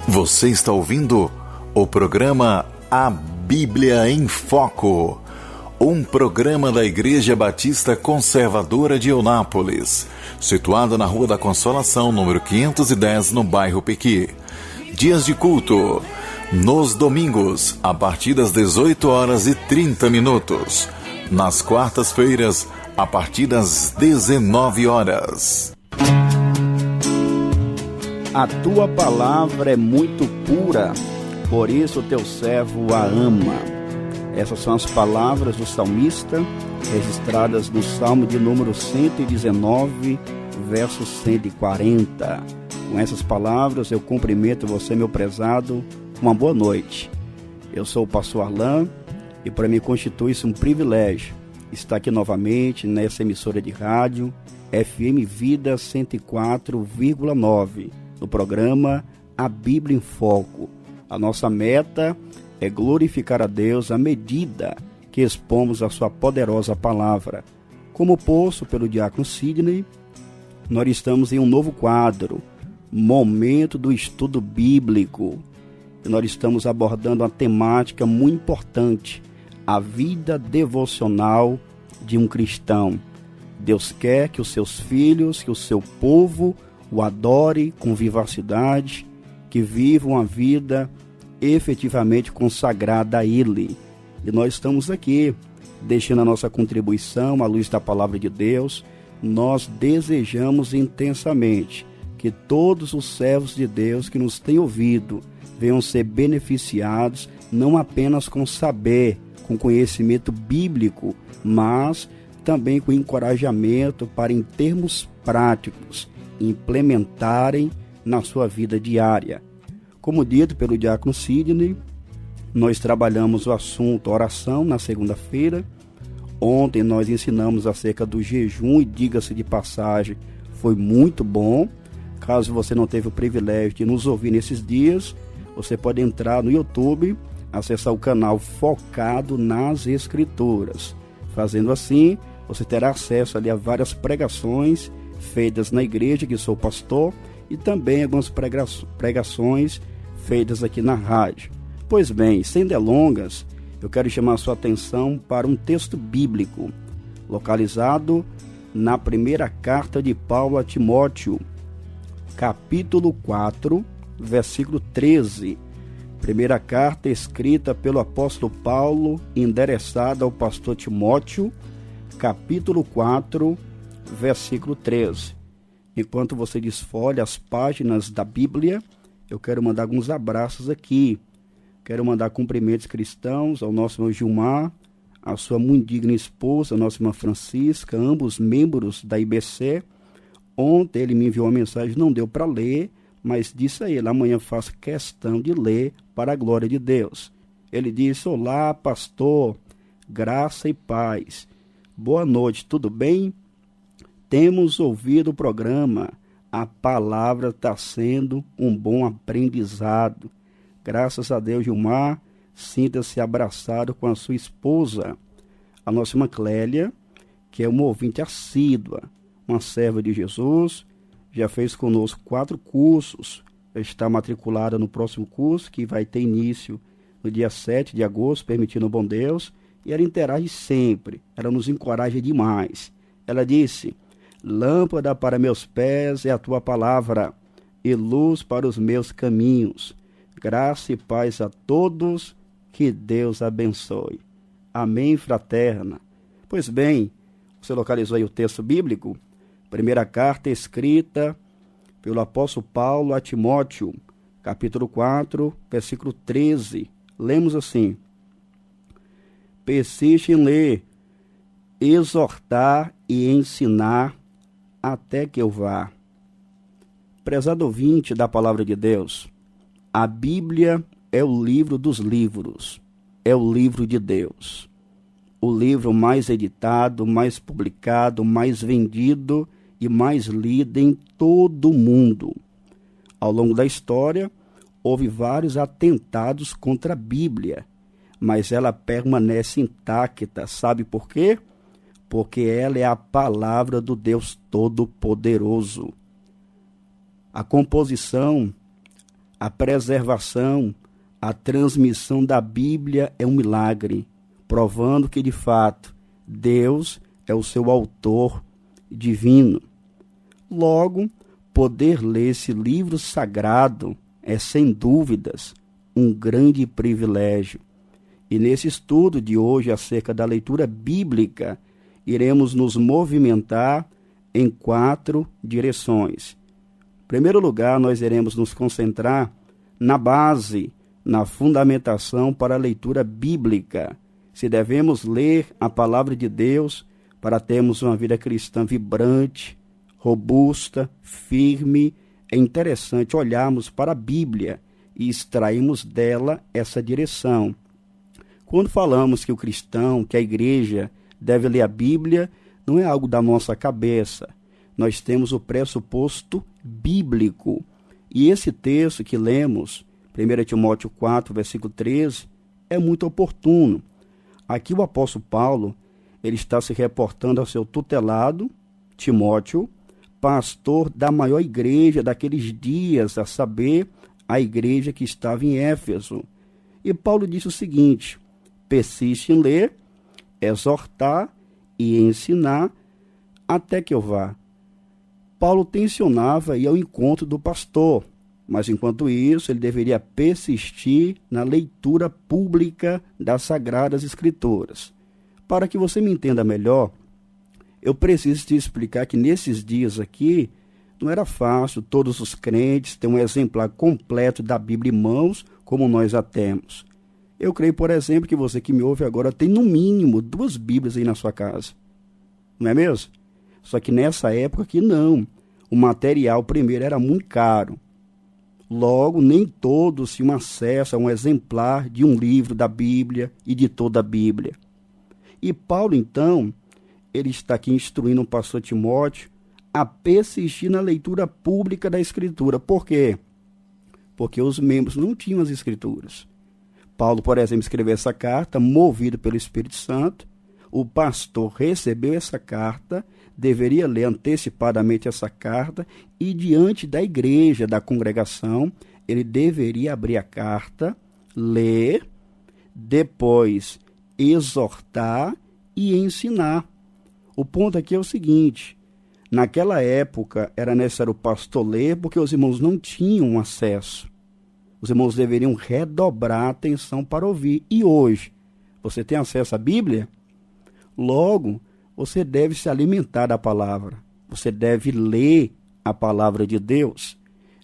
Você está ouvindo o programa A Bíblia em Foco, um programa da Igreja Batista Conservadora de Eunápolis, situada na Rua da Consolação, número 510, no bairro Pequi. Dias de culto, nos domingos, a partir das 18h30. Nas quartas-feiras, a partir das 19h. A tua palavra é muito pura, por isso o teu servo a ama. Essas são as palavras do salmista, registradas no Salmo de número 119, verso 140. Com essas palavras eu cumprimento você, meu prezado, uma boa noite. Eu sou o pastor Arlan e para mim constitui-se um privilégio estar aqui novamente nessa emissora de rádio FM Vida 104,9. no programa A Bíblia em Foco. A nossa meta é glorificar a Deus à medida que expomos a sua poderosa palavra. Como posto pelo diácono Sidney, nós estamos em um novo quadro, Momento do Estudo Bíblico. E nós estamos abordando uma temática muito importante, a vida devocional de um cristão. Deus quer que os seus filhos, que o seu povo o adore com vivacidade, que viva uma vida efetivamente consagrada a Ele. E nós estamos aqui, deixando a nossa contribuição à luz da Palavra de Deus. Nós desejamos intensamente que todos os servos de Deus que nos têm ouvido venham ser beneficiados, não apenas com saber, com conhecimento bíblico, mas também com encorajamento para, em termos práticos, implementarem na sua vida diária. Como dito pelo diácono Sidney, nós trabalhamos o assunto oração na segunda-feira. Ontem nós ensinamos acerca do jejum e, diga-se de passagem, foi muito bom. Caso você não teve o privilégio de nos ouvir nesses dias, você pode entrar no YouTube, acessar o canal Focado nas Escrituras. Fazendo assim, você terá acesso ali a várias pregações feitas na igreja, que sou pastor, e também algumas pregações feitas aqui na rádio. Pois bem, sem delongas, eu quero chamar a sua atenção para um texto bíblico, localizado na primeira carta de Paulo a Timóteo, capítulo 4, versículo 13. Primeira carta escrita pelo apóstolo Paulo, endereçada ao pastor Timóteo, capítulo 4, versículo 13. Enquanto você desfolha as páginas da Bíblia, eu quero mandar alguns abraços aqui. Quero mandar cumprimentos cristãos ao nosso irmão Gilmar, à sua muito digna esposa, a nossa irmã Francisca, ambos membros da IBC. Ontem ele me enviou uma mensagem, não deu para ler, mas disse a ele, amanhã faço questão de ler para a glória de Deus. Ele disse, olá pastor, graça e paz. Boa noite, tudo bem? Temos ouvido o programa, a palavra está sendo um bom aprendizado. Graças a Deus, Gilmar, sinta-se abraçado com a sua esposa, a nossa irmã Clélia, que é uma ouvinte assídua, uma serva de Jesus, já fez conosco 4 cursos, está matriculada no próximo curso, que vai ter início no dia 7 de agosto, permitindo o bom Deus, e ela interage sempre, ela nos encoraja demais. Ela disse, lâmpada para meus pés é a tua palavra, e luz para os meus caminhos. Graça e paz a todos, que Deus abençoe. Amém, fraterna. Pois bem, você localizou aí o texto bíblico? Primeira carta escrita pelo apóstolo Paulo a Timóteo, capítulo 4, versículo 13. Lemos assim, persiste em ler, exortar e ensinar até que eu vá. Prezado ouvinte da palavra de Deus, a Bíblia é o livro dos livros, é o livro de Deus. O livro mais editado, mais publicado, mais vendido e mais lido em todo o mundo. Ao longo da história, houve vários atentados contra a Bíblia, mas ela permanece intacta. Sabe por quê? Porque ela é a palavra do Deus Todo-Poderoso. A composição, A preservação, a transmissão da Bíblia é um milagre, provando que, de fato, Deus é o seu autor divino. Logo, poder ler esse livro sagrado é, sem dúvidas, um grande privilégio. E nesse estudo de hoje acerca da leitura bíblica, iremos nos movimentar em 4 direções. Em primeiro lugar, nós iremos nos concentrar na base, na fundamentação para a leitura bíblica. Se devemos ler a palavra de Deus para termos uma vida cristã vibrante, robusta, firme, é interessante olharmos para a Bíblia e extrairmos dela essa direção. Quando falamos que o cristão, que a igreja deve ler a Bíblia, não é algo da nossa cabeça. Nós temos o pressuposto bíblico. E esse texto que lemos, 1 Timóteo 4, versículo 13, é muito oportuno. Aqui o apóstolo Paulo, ele está se reportando ao seu tutelado, Timóteo, pastor da maior igreja daqueles dias, a saber, a igreja que estava em Éfeso. E Paulo disse o seguinte: persiste em ler, exortar e ensinar até que eu vá. Paulo tensionava ir ao encontro do pastor, mas enquanto isso ele deveria persistir na leitura pública das Sagradas Escrituras. Para que você me entenda melhor, eu preciso te explicar que nesses dias aqui não era fácil todos os crentes ter um exemplar completo da Bíblia em mãos como nós a temos. Eu creio, por exemplo, que você que me ouve agora tem no mínimo 2 Bíblias aí na sua casa. Não é mesmo? Só que nessa época aqui não. O material primeiro era muito caro. Logo, nem todos tinham acesso a um exemplar de um livro da Bíblia e de toda a Bíblia. E Paulo, então, ele está aqui instruindo o pastor Timóteo a persistir na leitura pública da Escritura. Por quê? Porque os membros não tinham as Escrituras. Paulo, por exemplo, escreveu essa carta, movido pelo Espírito Santo. O pastor recebeu essa carta, deveria ler antecipadamente essa carta e, diante da igreja, da congregação, ele deveria abrir a carta, ler, depois exortar e ensinar. O ponto aqui é o seguinte: naquela época era necessário o pastor ler porque os irmãos não tinham acesso. Os irmãos deveriam redobrar a atenção para ouvir. E hoje, você tem acesso à Bíblia? Logo, você deve se alimentar da palavra. Você deve ler a palavra de Deus.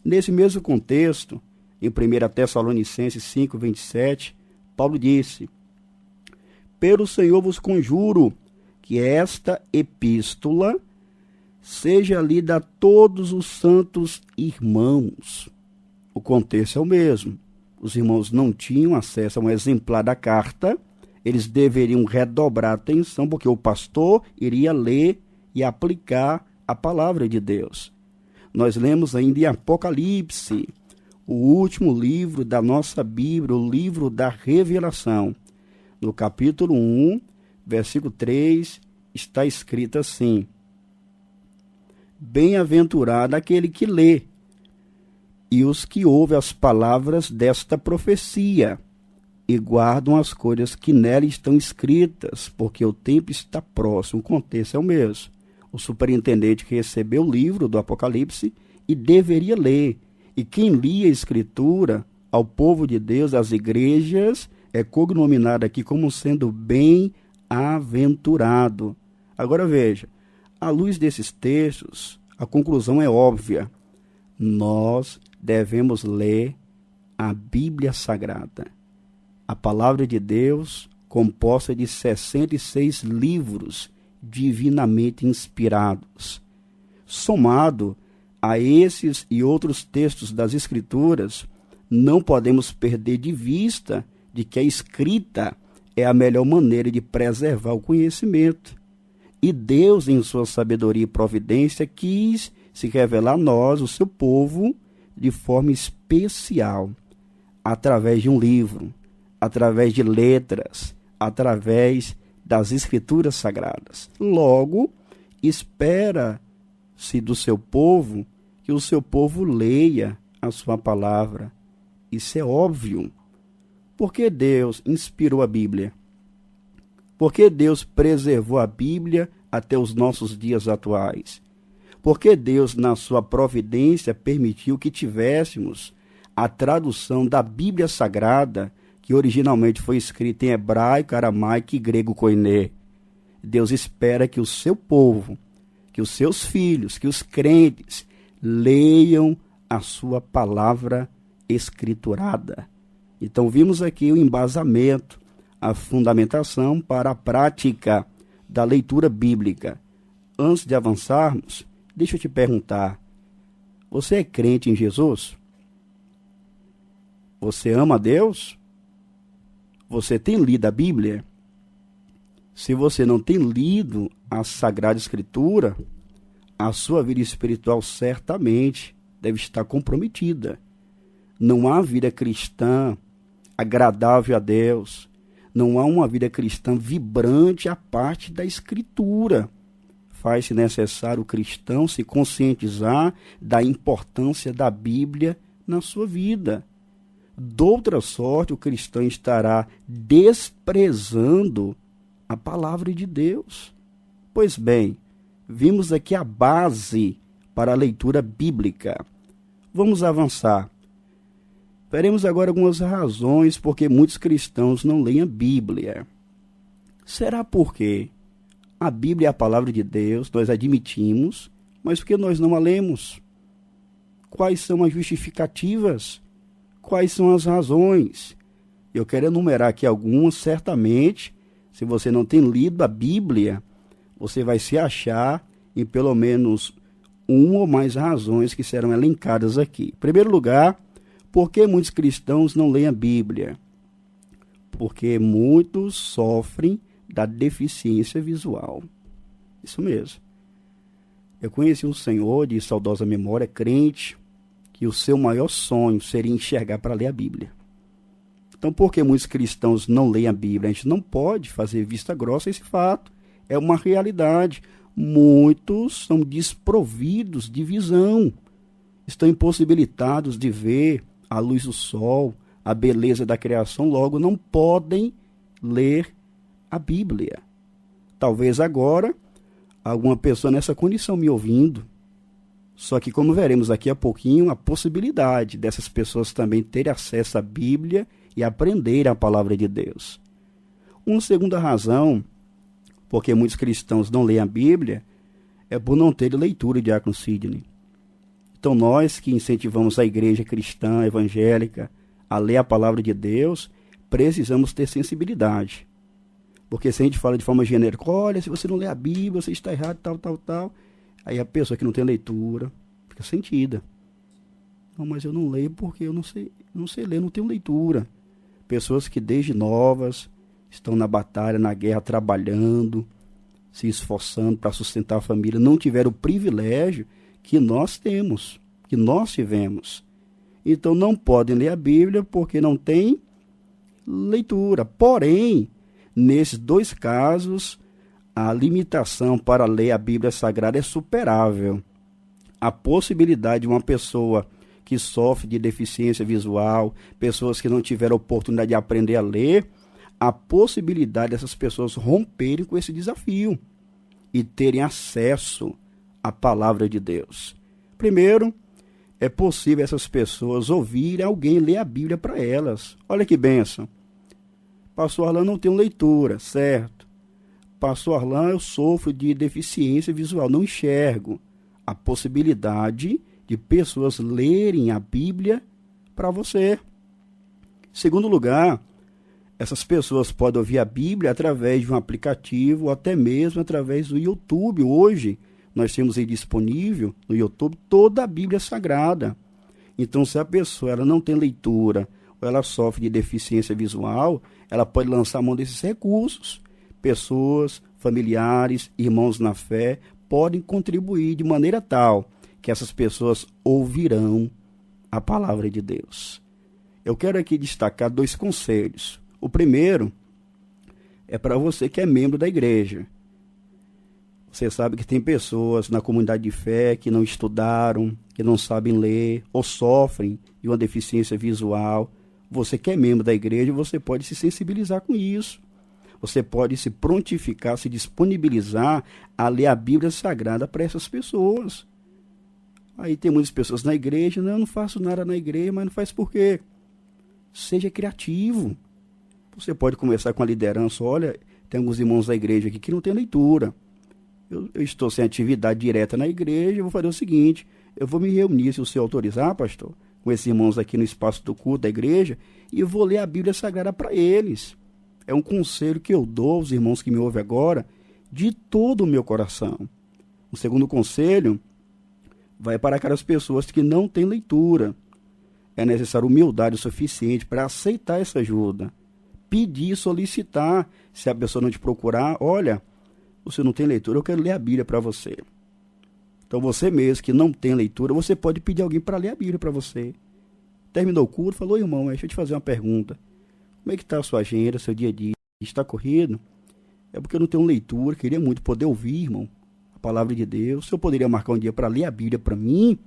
Nesse mesmo contexto, em 1 Tessalonicenses 5, 27, Paulo disse: pelo Senhor vos conjuro que esta epístola seja lida a todos os santos irmãos. O contexto é o mesmo. Os irmãos não tinham acesso a um exemplar da carta, eles deveriam redobrar a atenção, porque o pastor iria ler e aplicar a palavra de Deus. Nós lemos ainda em Apocalipse, o último livro da nossa Bíblia, o livro da Revelação. No capítulo 1, versículo 3, está escrito assim: bem-aventurado aquele que lê, e os que ouvem as palavras desta profecia, e guardam as coisas que nela estão escritas, porque o tempo está próximo. O contexto é o mesmo. O superintendente que recebeu o livro do Apocalipse e deveria ler. E quem lia a Escritura, ao povo de Deus, às igrejas, é cognominado aqui como sendo bem-aventurado. Agora veja, à luz desses textos, a conclusão é óbvia. Nós devemos ler a Bíblia Sagrada. A palavra de Deus, composta de 66 livros divinamente inspirados. Somado a esses e outros textos das Escrituras, não podemos perder de vista de que a escrita é a melhor maneira de preservar o conhecimento. E Deus, em sua sabedoria e providência, quis se revelar a nós, o seu povo, de forma especial, através de um livro, através de letras, através das Escrituras Sagradas. Logo, espera-se do seu povo que o seu povo leia a sua palavra, Isso é óbvio. Por que Deus inspirou a Bíblia? Por que Deus preservou a Bíblia até os nossos dias atuais? Por que Deus, na sua providência, permitiu que tivéssemos a tradução da Bíblia Sagrada, que originalmente foi escrita em hebraico, aramaico e grego koiné? Deus espera que o seu povo, que os seus filhos, que os crentes leiam a sua palavra escriturada. Então vimos aqui o embasamento, a fundamentação para a prática da leitura bíblica. Antes de avançarmos, deixa eu te perguntar, você é crente em Jesus? Você ama a Deus? Você tem lido a Bíblia? Se você não tem lido a Sagrada Escritura, a sua vida espiritual certamente deve estar comprometida. Não há vida cristã agradável a Deus. Não há uma vida cristã vibrante à parte da Escritura. Faz-se necessário o cristão se conscientizar da importância da Bíblia na sua vida. De outra sorte, o cristão estará desprezando a palavra de Deus. Pois bem, vimos aqui a base para a leitura bíblica. Vamos avançar. Veremos agora algumas razões por que muitos cristãos não leem a Bíblia. Será porque a Bíblia é a palavra de Deus, nós admitimos, mas por que nós não a lemos? Quais são as justificativas? Quais são as razões? Eu quero enumerar aqui algumas, certamente. Se você não tem lido a Bíblia, você vai se achar em pelo menos uma ou mais razões que serão elencadas aqui. Em primeiro lugar, por que muitos cristãos não leem a Bíblia? Porque muitos sofrem da deficiência visual. Isso mesmo. Eu conheci um senhor de saudosa memória, crente, que o seu maior sonho seria enxergar para ler a Bíblia. Então, por que muitos cristãos não leem a Bíblia? A gente não pode fazer vista grossa a esse fato. É uma realidade. Muitos são desprovidos de visão. Estão impossibilitados de ver a luz do sol, a beleza da criação, logo não podem ler a Bíblia. Talvez agora, alguma pessoa nessa condição me ouvindo. Só que, como veremos daqui a pouquinho, a possibilidade dessas pessoas também terem acesso à Bíblia e aprender a palavra de Deus. Uma segunda razão, porque muitos cristãos não leem a Bíblia, é por não ter leitura, Diácono Sidney. Então nós que incentivamos a igreja cristã, evangélica, a ler a palavra de Deus, precisamos ter sensibilidade. Porque se a gente fala de forma genérica, olha, se você não lê a Bíblia, você está errado, tal. Aí a pessoa que não tem leitura fica sentida. Não, mas eu não leio porque eu não sei ler, não tenho leitura. Pessoas que desde novas estão na batalha, na guerra, trabalhando, se esforçando para sustentar a família, não tiveram o privilégio que nós temos, que nós tivemos. Então não podem ler a Bíblia porque não tem leitura. Porém, nesses dois casos, a limitação para ler a Bíblia Sagrada é superável. A possibilidade de uma pessoa que sofre de deficiência visual, pessoas que não tiveram oportunidade de aprender a ler, a possibilidade dessas pessoas romperem com esse desafio e terem acesso à palavra de Deus. Primeiro, é possível essas pessoas ouvirem alguém ler a Bíblia para elas. Olha que bênção. Pastor Arlan, não tenho leitura, certo? Pastor Arlan, eu sofro de deficiência visual, não enxergo. A possibilidade de pessoas lerem a Bíblia para você. Segundo lugar, essas pessoas podem ouvir a Bíblia através de um aplicativo ou até mesmo através do YouTube. Hoje, nós temos aí disponível no YouTube toda a Bíblia Sagrada. Então, se a pessoa ela não tem leitura ou ela sofre de deficiência visual, ela pode lançar a mão desses recursos. Pessoas, familiares, irmãos na fé podem contribuir de maneira tal que essas pessoas ouvirão a palavra de Deus. Eu quero aqui destacar 2 conselhos. O primeiro é para você que é membro da igreja. Você sabe que tem pessoas na comunidade de fé que não estudaram, que não sabem ler ou sofrem de uma deficiência visual. Você que é membro da igreja, você pode se sensibilizar com isso. Você pode se prontificar, se disponibilizar a ler a Bíblia Sagrada para essas pessoas. Aí tem muitas pessoas na igreja, não, eu não faço nada na igreja, mas não faz por quê? Seja criativo. Você pode conversar com a liderança, olha, tem alguns irmãos da igreja aqui que não tem leitura. Eu estou sem atividade direta na igreja, eu vou fazer o seguinte, eu vou me reunir, se o senhor autorizar, pastor, com esses irmãos aqui no espaço do culto da igreja, e eu vou ler a Bíblia Sagrada para eles. É um conselho que eu dou aos irmãos que me ouvem agora, de todo o meu coração. O segundo conselho vai para aquelas pessoas que não têm leitura. É necessário humildade o suficiente para aceitar essa ajuda. Pedir, solicitar. Se a pessoa não te procurar, olha, você não tem leitura, eu quero ler a Bíblia para você. Então você mesmo que não tem leitura, você pode pedir alguém para ler a Bíblia para você. Terminou o culto, falou, irmão, deixa eu te fazer uma pergunta. Como é que está a sua agenda, seu dia a dia? Está corrido? É porque eu não tenho leitura, queria muito poder ouvir, irmão, a palavra de Deus. Se eu poderia marcar um dia para ler a Bíblia para mim?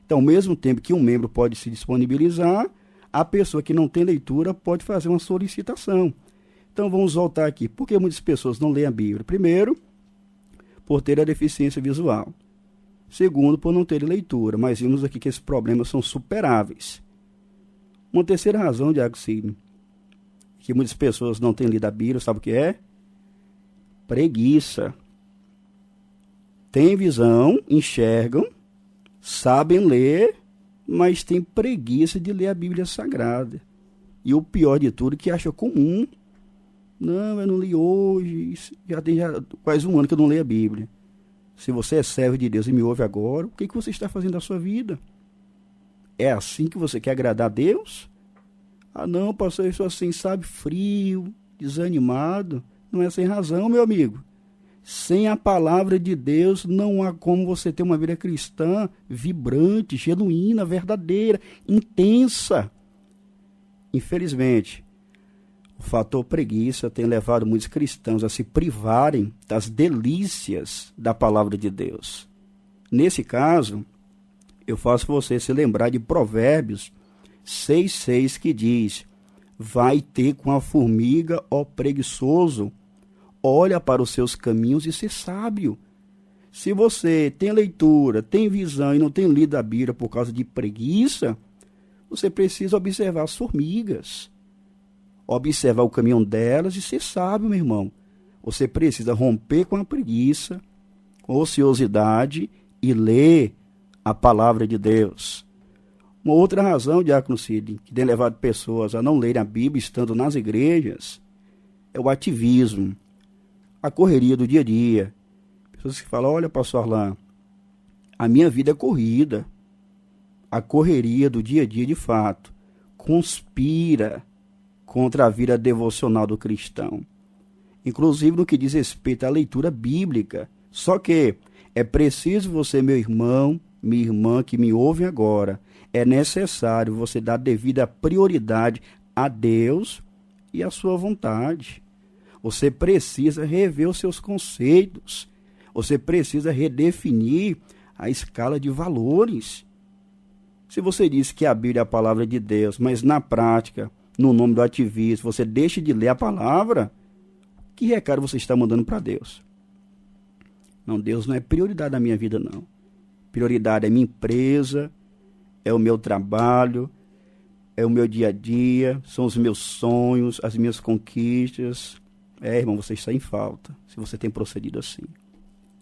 Então, ao mesmo tempo que um membro pode se disponibilizar, a pessoa que não tem leitura pode fazer uma solicitação. Então, vamos voltar aqui. Por que muitas pessoas não leem a Bíblia? Primeiro, por ter a deficiência visual. Segundo, por não ter leitura. Mas vimos aqui que esses problemas são superáveis. Uma terceira razão, Diago Sidney, que muitas pessoas não têm lido a Bíblia, sabe o que é? Preguiça. Tem visão, enxergam, sabem ler, mas tem preguiça de ler a Bíblia Sagrada. E o pior de tudo é que acha comum. Não, eu não li hoje, já tem quase um ano que eu não leio a Bíblia. Se você é servo de Deus e me ouve agora, o que você está fazendo da sua vida? É assim que você quer agradar a Deus? Ah não, pastor, eu sou assim, sabe, frio, desanimado. Não é sem razão, meu amigo. Sem a palavra de Deus, não há como você ter uma vida cristã vibrante, genuína, verdadeira, intensa. Infelizmente, o fator preguiça tem levado muitos cristãos a se privarem das delícias da palavra de Deus. Nesse caso, eu faço você se lembrar de Provérbios 6,6 que diz: vai ter com a formiga, ó preguiçoso, olha para os seus caminhos e ser sábio. Se você tem leitura, tem visão e não tem lido a Bíblia por causa de preguiça, você precisa observar as formigas. Observar o caminho delas e ser sábio, meu irmão. Você precisa romper com a preguiça, com a ociosidade e ler a palavra de Deus. Uma outra razão, Diácono Sidney, que tem levado pessoas a não lerem a Bíblia estando nas igrejas, é o ativismo, a correria do dia a dia. Pessoas que falam, olha, pastor Arlan, a minha vida é corrida. A correria do dia a dia, de fato, conspira contra a vida devocional do cristão. Inclusive no que diz respeito à leitura bíblica. Só que é preciso você, meu irmão, minha irmã que me ouve agora, é necessário você dar devida prioridade a Deus e à sua vontade. Você precisa rever os seus conceitos. Você precisa redefinir a escala de valores. Se você diz que a Bíblia é a palavra de Deus, mas na prática, no nome do ativismo, você deixa de ler a palavra, que recado você está mandando para Deus? Não, Deus não é prioridade da minha vida, não. Prioridade é minha empresa, é o meu trabalho, é o meu dia a dia, são os meus sonhos, as minhas conquistas. Irmão, você está em falta, se você tem procedido assim.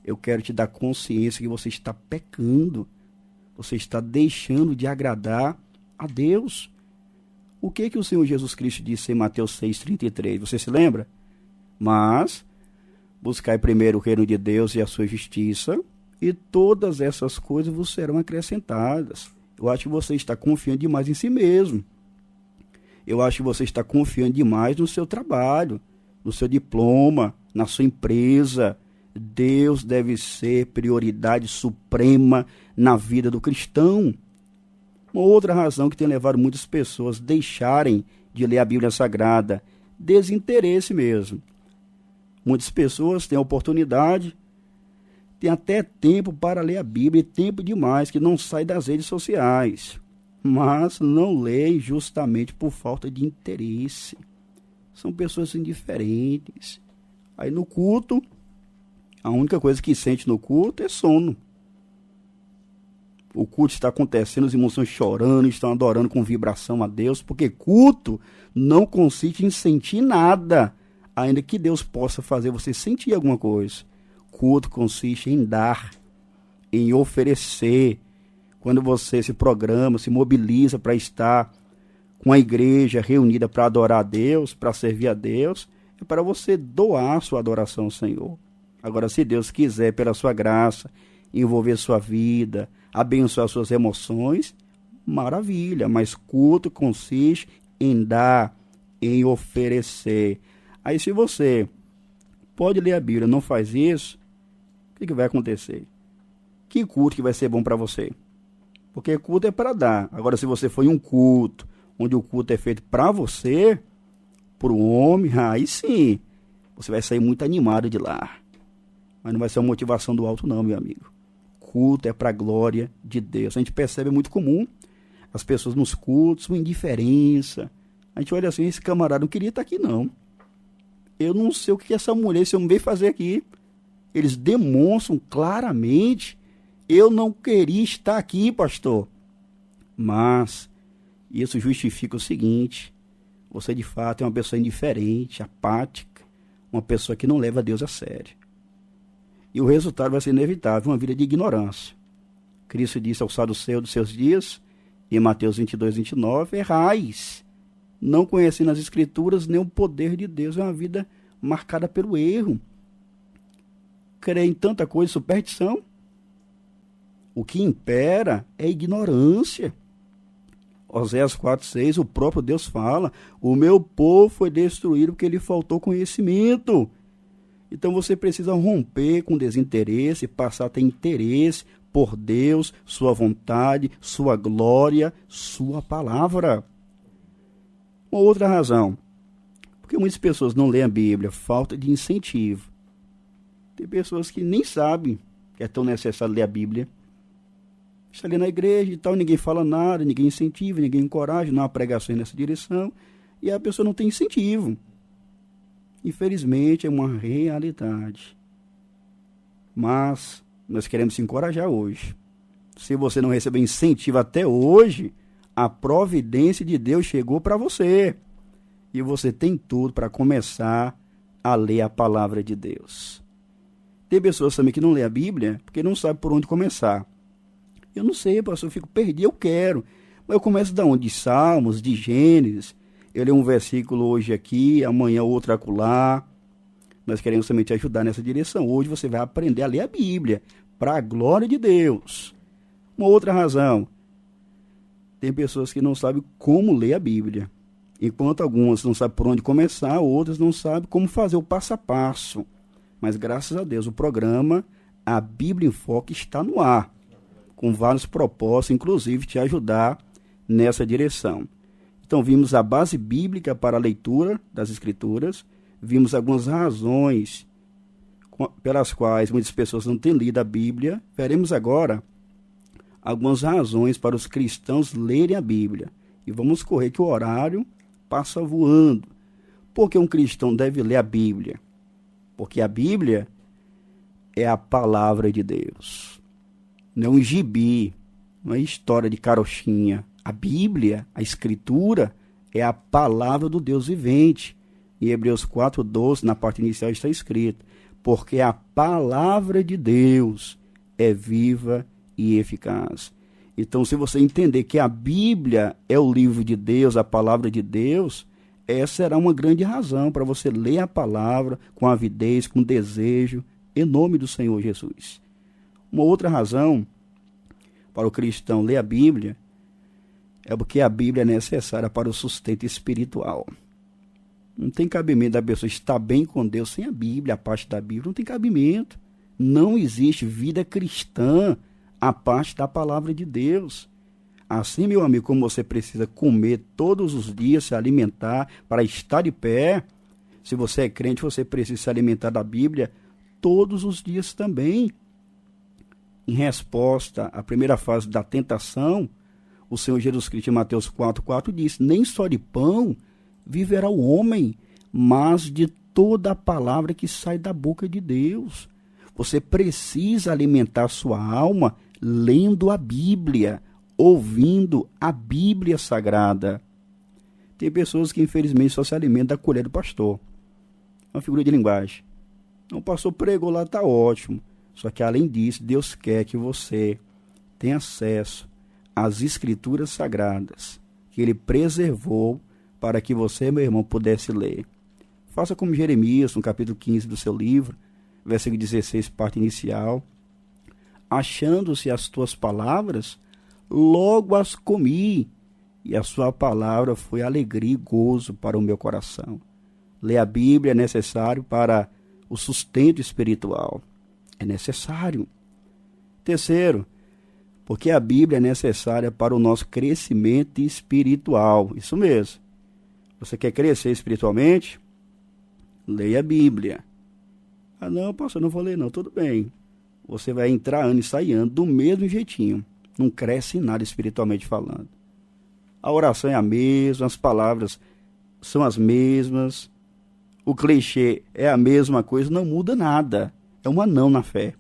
Eu quero te dar consciência que você está pecando. Você está deixando de agradar a Deus. O que o Senhor Jesus Cristo disse em Mateus 6,33? Você se lembra? Mas buscai primeiro o reino de Deus e a sua justiça, e todas essas coisas vos serão acrescentadas. Eu acho que você está confiando demais em si mesmo. Eu acho que você está confiando demais no seu trabalho, no seu diploma, na sua empresa. Deus deve ser prioridade suprema na vida do cristão. Uma outra razão que tem levado muitas pessoas a deixarem de ler a Bíblia Sagrada, desinteresse mesmo. Muitas pessoas têm a oportunidade tem até tempo para ler a Bíblia, e tempo demais, que não sai das redes sociais, mas não leem justamente por falta de interesse. São pessoas indiferentes. Aí no culto, a única coisa que sente no culto é sono. O culto está acontecendo, os irmãos estão chorando, estão adorando com vibração a Deus, porque culto não consiste em sentir nada, ainda que Deus possa fazer você sentir alguma coisa. Culto consiste em dar, em oferecer. Quando você se programa, se mobiliza para estar com a igreja reunida para adorar a Deus, para servir a Deus, é para você doar sua adoração ao Senhor. Agora, se Deus quiser, pela sua graça, envolver sua vida, abençoar suas emoções, maravilha, mas culto consiste em dar, em oferecer. Aí se você pode ler a Bíblia, não faz isso, o que vai acontecer? Que culto que vai ser bom para você? Porque culto é para dar. Agora, se você for em um culto, onde o culto é feito para você, para o homem, aí sim, você vai sair muito animado de lá. Mas não vai ser uma motivação do alto não, meu amigo. Culto é para a glória de Deus. A gente percebe, é muito comum, as pessoas nos cultos, uma indiferença. A gente olha assim, esse camarada não queria estar aqui não. Eu não sei o que essa mulher, esse homem veio fazer aqui. Eles demonstram claramente, eu não queria estar aqui, pastor. Mas isso justifica o seguinte: você de fato é uma pessoa indiferente, apática, uma pessoa que não leva Deus a sério. E o resultado vai ser inevitável, uma vida de ignorância. Cristo disse aos saduceus dos seus dias, em Mateus 22, 29, errais, não conhecendo as Escrituras nem o poder de Deus. É uma vida marcada pelo erro. Crer em tanta coisa, superstição. O que impera é ignorância. Oséias 4,6, o próprio Deus fala, o meu povo foi destruído porque lhe faltou conhecimento. Então você precisa romper com desinteresse, passar a ter interesse por Deus, sua vontade, sua glória, sua palavra. Uma outra razão, porque muitas pessoas não leem a Bíblia, falta de incentivo. Tem pessoas que nem sabem que é tão necessário ler a Bíblia. Está ali na igreja e tal, ninguém fala nada, ninguém incentiva, ninguém encoraja, não há pregações nessa direção, e a pessoa não tem incentivo. Infelizmente, é uma realidade. Mas nós queremos te encorajar hoje. Se você não recebeu incentivo até hoje, a providência de Deus chegou para você. E você tem tudo para começar a ler a palavra de Deus. Tem pessoas também que não lê a Bíblia porque não sabe por onde começar. Eu não sei, pastor, eu fico perdido, eu quero. Mas eu começo de onde? De Salmos, de Gênesis. Eu leio um versículo hoje aqui, amanhã outro acolá. Nós queremos também te ajudar nessa direção. Hoje você vai aprender a ler a Bíblia, para a glória de Deus. Uma outra razão. Tem pessoas que não sabem como ler a Bíblia. Enquanto algumas não sabem por onde começar, outras não sabem como fazer o passo a passo. Mas graças a Deus, o programa A Bíblia em Foco está no ar, com vários propósitos, inclusive te ajudar nessa direção. Então, vimos a base bíblica para a leitura das Escrituras, vimos algumas razões pelas quais muitas pessoas não têm lido a Bíblia. Veremos agora algumas razões para os cristãos lerem a Bíblia. E vamos correr que o horário passa voando. Por que um cristão deve ler a Bíblia? Porque a Bíblia é a palavra de Deus. Não é um gibi, não é história de carochinha. A Bíblia, a Escritura, é a palavra do Deus vivente. Em Hebreus 4,12, na parte inicial, está escrito: porque a palavra de Deus é viva e eficaz. Então, se você entender que a Bíblia é o livro de Deus, a palavra de Deus, essa será uma grande razão para você ler a palavra com avidez, com desejo, em nome do Senhor Jesus. Uma outra razão para o cristão ler a Bíblia é porque a Bíblia é necessária para o sustento espiritual. Não tem cabimento da pessoa estar bem com Deus sem a Bíblia, a parte da Bíblia, não tem cabimento. Não existe vida cristã a parte da palavra de Deus. Assim, meu amigo, como você precisa comer todos os dias, se alimentar para estar de pé, se você é crente, você precisa se alimentar da Bíblia todos os dias também. em resposta à primeira fase da tentação, o Senhor Jesus Cristo, em Mateus 4,4, disse: nem só de pão viverá o homem, mas de toda a palavra que sai da boca de Deus. Você precisa alimentar sua alma lendo a Bíblia, ouvindo a Bíblia Sagrada. Tem pessoas que infelizmente só se alimentam da colher do pastor. É uma figura de linguagem. O pastor pregou lá, está ótimo. Só que além disso, Deus quer que você tenha acesso às Escrituras Sagradas, que Ele preservou para que você, meu irmão, pudesse ler. Faça como Jeremias, no capítulo 15 do seu livro, versículo 16, parte inicial. Achando-se as tuas palavras, logo as comi, e a sua palavra foi alegria e gozo para o meu coração. Ler a Bíblia é necessário para o sustento espiritual. É necessário. Terceiro, porque a Bíblia é necessária para o nosso crescimento espiritual. Isso mesmo. Você quer crescer espiritualmente? Leia a Bíblia. Ah, não, pastor, não vou ler não. Tudo bem. Você vai entrar ano e sair ano do mesmo jeitinho. Não cresce em nada espiritualmente falando. A oração é a mesma, as palavras são as mesmas, o clichê é a mesma coisa, não muda nada. É um anão na fé.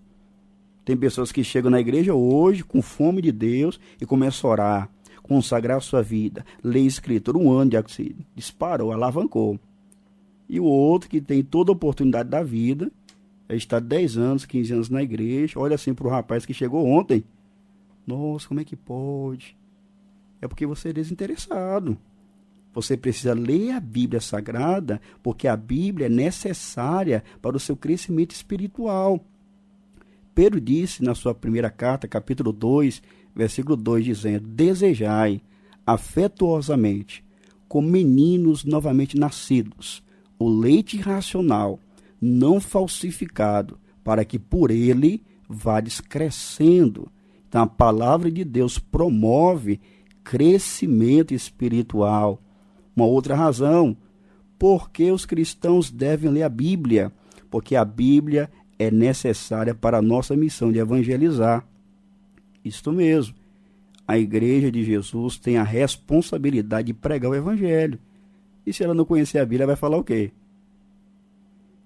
Tem pessoas que chegam na igreja hoje com fome de Deus e começam a orar, consagrar a sua vida, ler escritura, um ano de disparou, alavancou. E o outro que tem toda a oportunidade da vida, está 10 anos, 15 anos na igreja, olha assim para o rapaz que chegou ontem. Nossa, como é que pode? É porque você é desinteressado. Você precisa ler a Bíblia Sagrada, porque a Bíblia é necessária para o seu crescimento espiritual. Pedro disse na sua primeira carta, capítulo 2, versículo 2, dizendo: desejai afetuosamente, como meninos novamente nascidos, o leite racional, não falsificado, para que por ele vades crescendo. Então a palavra de Deus promove crescimento espiritual. Uma outra razão, porque os cristãos devem ler a Bíblia, porque a Bíblia é necessária para a nossa missão de evangelizar. Isto mesmo, a igreja de Jesus tem a responsabilidade de pregar o evangelho. E se ela não conhecer a Bíblia, vai falar o quê?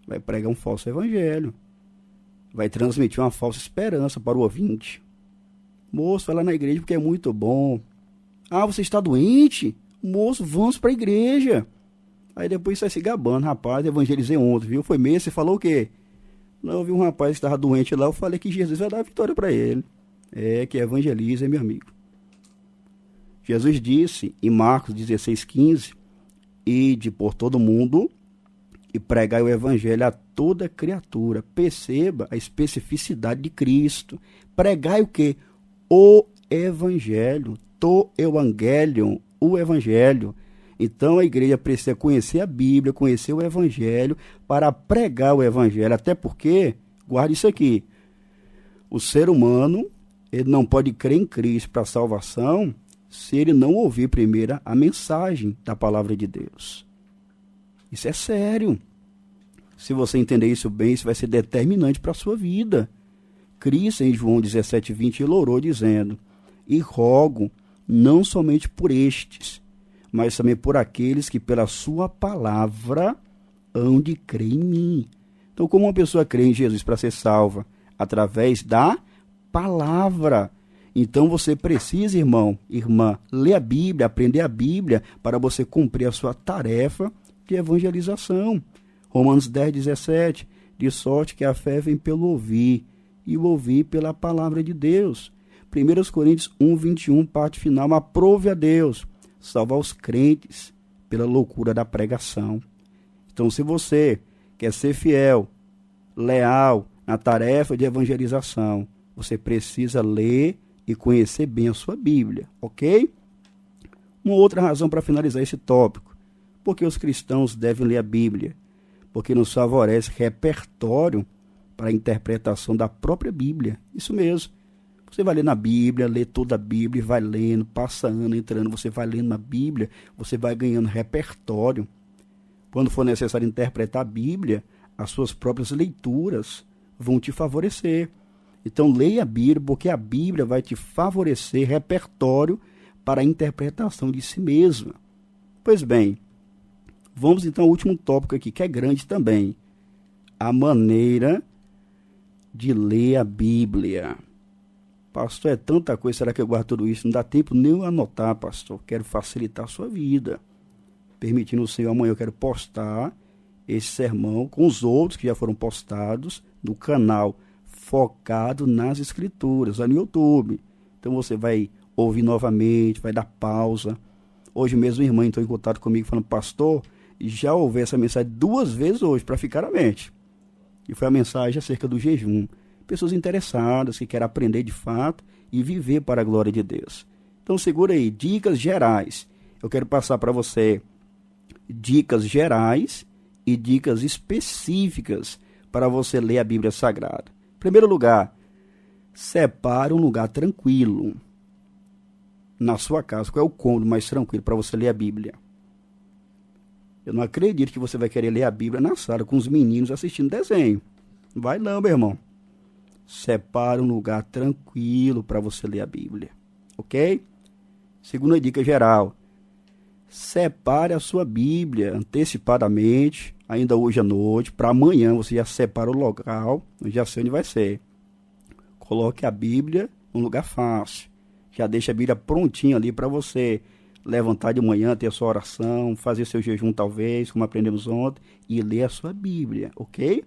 Vai pregar um falso evangelho. Vai transmitir uma falsa esperança para o ouvinte. Moço, vai lá na igreja porque é muito bom. Ah, você está doente? Moço, vamos para a igreja. Aí depois sai se gabando: rapaz, evangelizei ontem, viu? Foi mesmo, você falou o quê? Não, eu vi um rapaz que estava doente lá, eu falei que Jesus vai dar a vitória para ele. É, que evangeliza, meu amigo. Jesus disse em Marcos 16,15: ide por todo mundo e pregai o evangelho a toda criatura. Perceba a especificidade de Cristo. Pregai o quê? O evangelho. To evangelium, o evangelho. Então a igreja precisa conhecer a Bíblia, conhecer o evangelho para pregar o evangelho. Até porque, guarde isso aqui, o ser humano, ele não pode crer em Cristo para a salvação se ele não ouvir primeiro a mensagem da palavra de Deus. Isso é sério. Se você entender isso bem, isso vai ser determinante para a sua vida. Cristo, em João 17,20, ele orou dizendo: e rogo não somente por estes, mas também por aqueles que pela sua palavra hão de crer em mim. Então, como uma pessoa crê em Jesus para ser salva? Através da palavra. Então, você precisa, irmão, irmã, ler a Bíblia, aprender a Bíblia, para você cumprir a sua tarefa de evangelização. Romanos 10,17, de sorte que a fé vem pelo ouvir, e o ouvir pela palavra de Deus. 1 Coríntios 1,21, parte final: aprove a Deus salvar os crentes pela loucura da pregação. Então, se você quer ser fiel, leal na tarefa de evangelização, você precisa ler e conhecer bem a sua Bíblia, ok? Uma outra razão para finalizar esse tópico: porque os cristãos devem ler a Bíblia, porque nos favorece repertório para a interpretação da própria Bíblia. Isso mesmo. Você vai ler na Bíblia, lê toda a Bíblia, vai lendo, passa ano, entrando, você vai lendo na Bíblia, você vai ganhando repertório. Quando for necessário interpretar a Bíblia, as suas próprias leituras vão te favorecer. Então leia a Bíblia, porque a Bíblia vai te favorecer repertório para a interpretação de si mesma. Pois bem, vamos então ao último tópico aqui, que é grande também. A maneira de ler a Bíblia. Pastor, é tanta coisa, será que eu guardo tudo isso? Não dá tempo nem eu anotar, pastor. Quero facilitar a sua vida. Permitindo o Senhor, amanhã eu quero postar esse sermão com os outros que já foram postados no canal Focado nas Escrituras, lá no YouTube. Então você vai ouvir novamente, vai dar pausa. Hoje mesmo a irmã entrou em contato comigo falando, pastor, já ouvi essa mensagem 2 vezes hoje para ficar na mente. E foi a mensagem acerca do jejum. Pessoas interessadas que querem aprender de fato e viver para a glória de Deus. Então segura aí, dicas gerais. Eu quero passar para você dicas gerais e dicas específicas para você ler a Bíblia Sagrada. Em primeiro lugar, separe um lugar tranquilo na sua casa. Qual é o cômodo mais tranquilo para você ler a Bíblia? Eu não acredito que você vai querer ler a Bíblia na sala com os meninos assistindo desenho. Vai não, meu irmão. Separe um lugar tranquilo para você ler a Bíblia. Ok? Segunda dica geral. Separe a sua Bíblia antecipadamente, ainda hoje à noite. Para amanhã você já separa o local, já sei onde vai ser. Coloque a Bíblia num lugar fácil. Já deixa a Bíblia prontinha ali para você levantar de manhã, ter a sua oração, fazer seu jejum talvez, como aprendemos ontem, e ler a sua Bíblia, ok?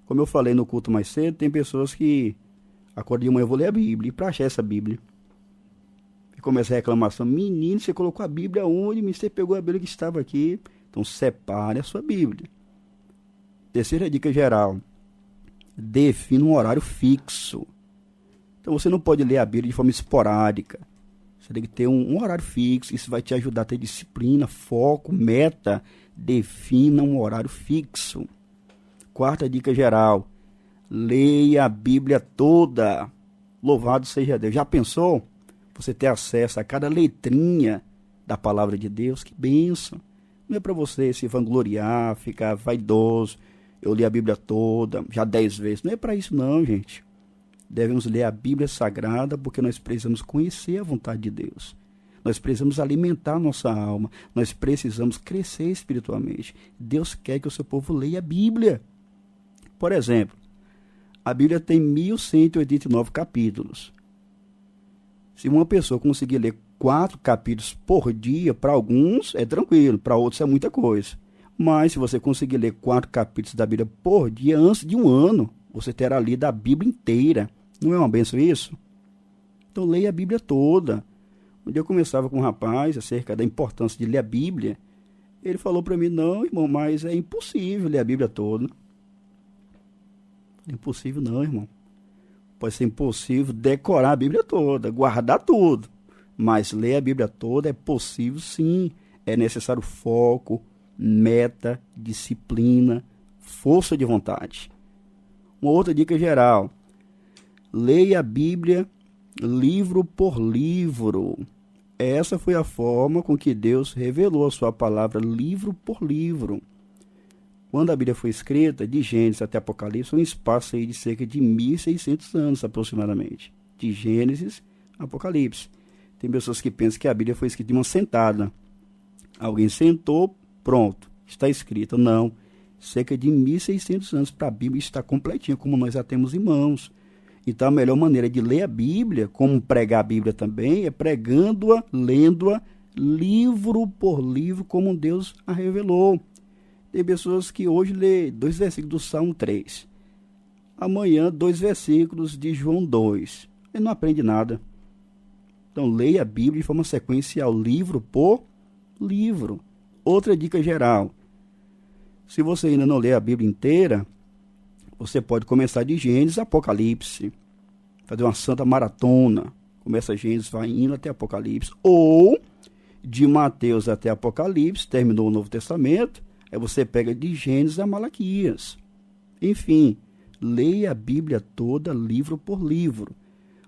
Como eu falei no culto mais cedo, tem pessoas que acordam de manhã, eu vou ler a Bíblia, e para achar essa Bíblia? E começa a reclamação, menino, você colocou a Bíblia onde? Você pegou a Bíblia que estava aqui. Então separe a sua Bíblia. Terceira dica geral, defina um horário fixo. Então você não pode ler a Bíblia de forma esporádica. Você tem que ter um horário fixo. Isso vai te ajudar a ter disciplina, foco, meta. Defina um horário fixo. Quarta dica geral. Leia a Bíblia toda. Louvado seja Deus. Já pensou? Você ter acesso a cada letrinha da palavra de Deus? Que bênção. Não é para você se vangloriar, ficar vaidoso. Eu li a Bíblia toda, já 10 vezes. Não é para isso não, gente. Devemos ler a Bíblia Sagrada porque nós precisamos conhecer a vontade de Deus. Nós precisamos alimentar nossa alma. Nós precisamos crescer espiritualmente. Deus quer que o seu povo leia a Bíblia. Por exemplo, a Bíblia tem 1189 capítulos. Se uma pessoa conseguir ler 4 capítulos por dia, para alguns é tranquilo, para outros é muita coisa. Mas se você conseguir ler 4 capítulos da Bíblia por dia, antes de um ano, você terá lido a Bíblia inteira. Não é uma bênção isso? Então leia a Bíblia toda. Um dia eu conversava com um rapaz acerca da importância de ler a Bíblia. Ele falou para mim, não, irmão, mas é impossível ler a Bíblia toda. Impossível não, irmão. Pode ser impossível decorar a Bíblia toda, guardar tudo. Mas ler a Bíblia toda é possível sim. É necessário foco, meta, disciplina, força de vontade. Uma outra dica geral. Leia a Bíblia livro por livro. Essa foi a forma com que Deus revelou a sua palavra livro por livro. Quando a Bíblia foi escrita, de Gênesis até Apocalipse, um espaço aí de cerca de 1.600 anos aproximadamente. De Gênesis a Apocalipse. Tem pessoas que pensam que a Bíblia foi escrita de uma sentada. Alguém sentou, pronto, está escrita. Não, cerca de 1.600 anos para a Bíblia estar completinha, como nós já temos em mãos. Então a melhor maneira de ler a Bíblia, como pregar a Bíblia também, é pregando-a, lendo-a, livro por livro, como Deus a revelou. Tem pessoas que hoje lê 2 versículos do Salmo 3. Amanhã, 2 versículos de João 2. Ele não aprende nada. Então, leia a Bíblia de forma sequencial, livro por livro. Outra dica geral. Se você ainda não lê a Bíblia inteira, você pode começar de Gênesis a Apocalipse. Fazer uma santa maratona. Começa Gênesis, vai indo até Apocalipse. Ou, de Mateus até Apocalipse, terminou o Novo Testamento, aí você pega de Gênesis a Malaquias. Enfim, leia a Bíblia toda, livro por livro.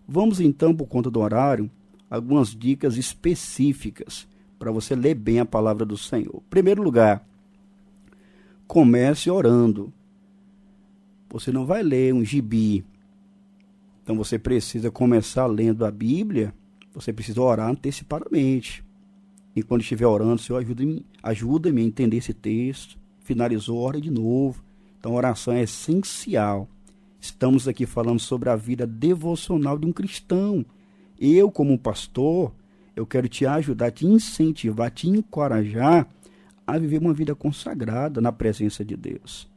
Vamos então, por conta do horário, algumas dicas específicas para você ler bem a palavra do Senhor. Em primeiro lugar, comece orando. Você não vai ler um gibi, Então você precisa começar lendo a Bíblia, você precisa orar antecipadamente. E quando estiver orando, Senhor, ajuda-me a entender esse texto. Finalizou, ora de novo. Então a oração é essencial. Estamos aqui falando sobre a vida devocional de um cristão. Eu, como pastor, eu quero te ajudar, te incentivar, te encorajar a viver uma vida consagrada na presença de Deus.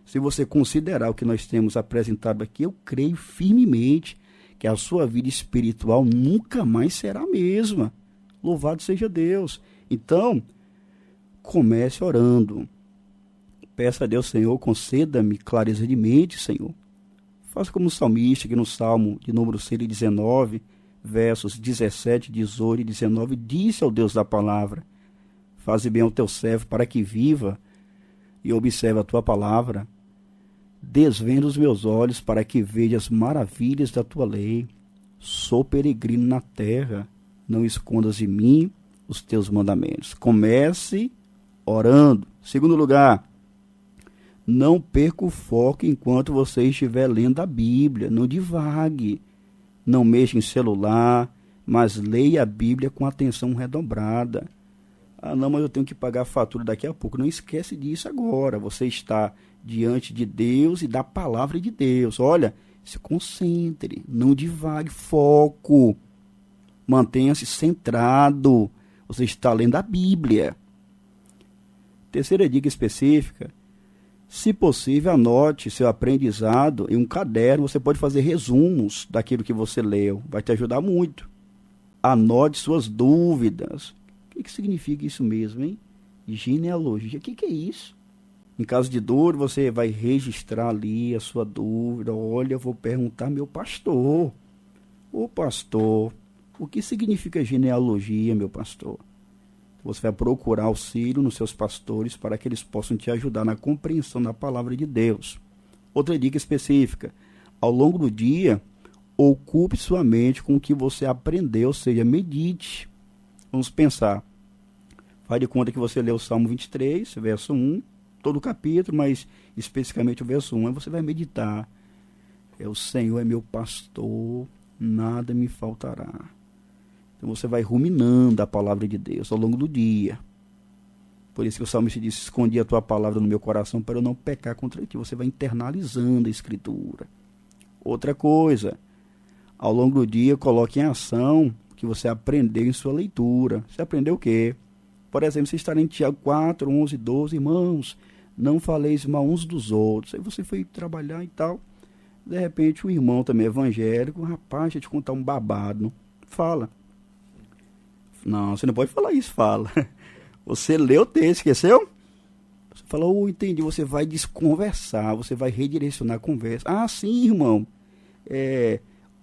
Se você considerar o que nós temos apresentado aqui, eu creio firmemente que a sua vida espiritual nunca mais será a mesma. Louvado seja Deus. Então, comece orando. Peça a Deus, Senhor, conceda-me clareza de mente, Senhor. Faça como o salmista, que no Salmo de número 119, versos 17, 18 e 19, disse ao Deus da palavra: faze bem ao teu servo para que viva e observe a tua palavra. Desvenda os meus olhos para que veja as maravilhas da tua lei. Sou peregrino na terra, não escondas de mim os teus mandamentos. Comece orando. Segundo lugar, não perca o foco enquanto você estiver lendo a Bíblia. Não divague. Não mexa em celular, mas leia a Bíblia com atenção redobrada. Ah, não, mas eu tenho que pagar a fatura daqui a pouco. Não esquece disso agora. Você está diante de Deus e da palavra de Deus. Olha, se concentre, não divague, foco. Mantenha-se centrado. Você está lendo a Bíblia. Terceira dica específica: se possível, anote seu aprendizado em um caderno. Você pode fazer resumos daquilo que você leu. Vai te ajudar muito. Anote suas dúvidas. O que significa isso mesmo, hein? Genealogia. O que é isso? Em caso de dúvida, você vai registrar ali a sua dúvida. Olha, eu vou perguntar ao meu pastor. Ô pastor, o que significa genealogia, meu pastor? Você vai procurar auxílio nos seus pastores para que eles possam te ajudar na compreensão da palavra de Deus. Outra dica específica: ao longo do dia, ocupe sua mente com o que você aprendeu, ou seja, medite. Vamos pensar. Faz de conta que você leu o Salmo 23, verso 1, todo o capítulo, mas especificamente o verso 1, aí você vai meditar. O Senhor é meu pastor, nada me faltará. Então você vai ruminando a palavra de Deus ao longo do dia. Por isso que o salmista disse: escondi a tua palavra no meu coração para eu não pecar contra ti. Você vai internalizando a escritura. Outra coisa, ao longo do dia, coloque em ação o que você aprendeu em sua leitura. Você aprendeu o quê? Por exemplo, você está em Tiago 4, 11, 12, irmãos, não faleis mal uns dos outros. Aí você foi trabalhar e tal. De repente, um irmão também evangélico: rapaz, deixa eu te contar um babado. Fala. Não, você não pode falar isso, fala. Você leu o texto, esqueceu? Você falou, entendi. Você vai desconversar, você vai redirecionar a conversa. Ah, sim, irmão.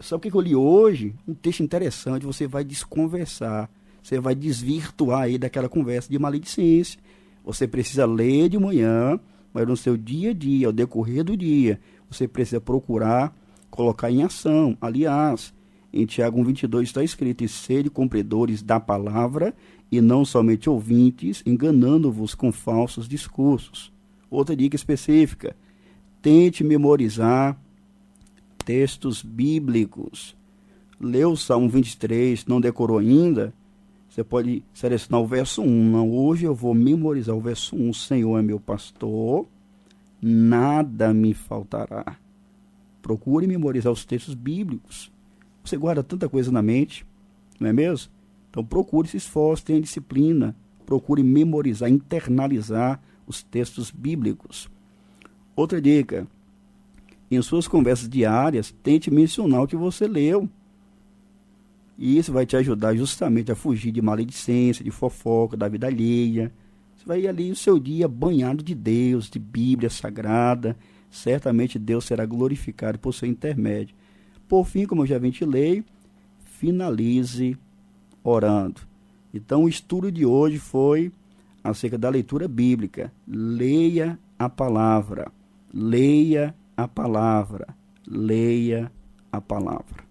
Sabe o que eu li hoje? Um texto interessante. Você vai desconversar. Você vai desvirtuar aí daquela conversa de maledicência. Você precisa ler de manhã, mas no seu dia a dia, ao decorrer do dia, você precisa procurar colocar em ação. Aliás, em Tiago 1,22 está escrito: e sede cumpridores da palavra, e não somente ouvintes, enganando-vos com falsos discursos. Outra dica específica: tente memorizar textos bíblicos. Leu o Salmo 23, não decorou ainda? Você pode selecionar o verso 1. Não, hoje eu vou memorizar o verso 1. O Senhor é meu pastor, nada me faltará. Procure memorizar os textos bíblicos. Você guarda tanta coisa na mente, não é mesmo? Então procure, se esforce, tenha disciplina. Procure memorizar, internalizar os textos bíblicos. Outra dica: em suas conversas diárias, tente mencionar o que você leu. E isso vai te ajudar justamente a fugir de maledicência, de fofoca, da vida alheia. Você vai ir ali o seu dia banhado de Deus, de Bíblia Sagrada. Certamente Deus será glorificado por seu intermédio. Por fim, como eu já ventilei, finalize orando. Então, o estudo de hoje foi acerca da leitura bíblica. Leia a palavra. Leia a palavra. Leia a palavra.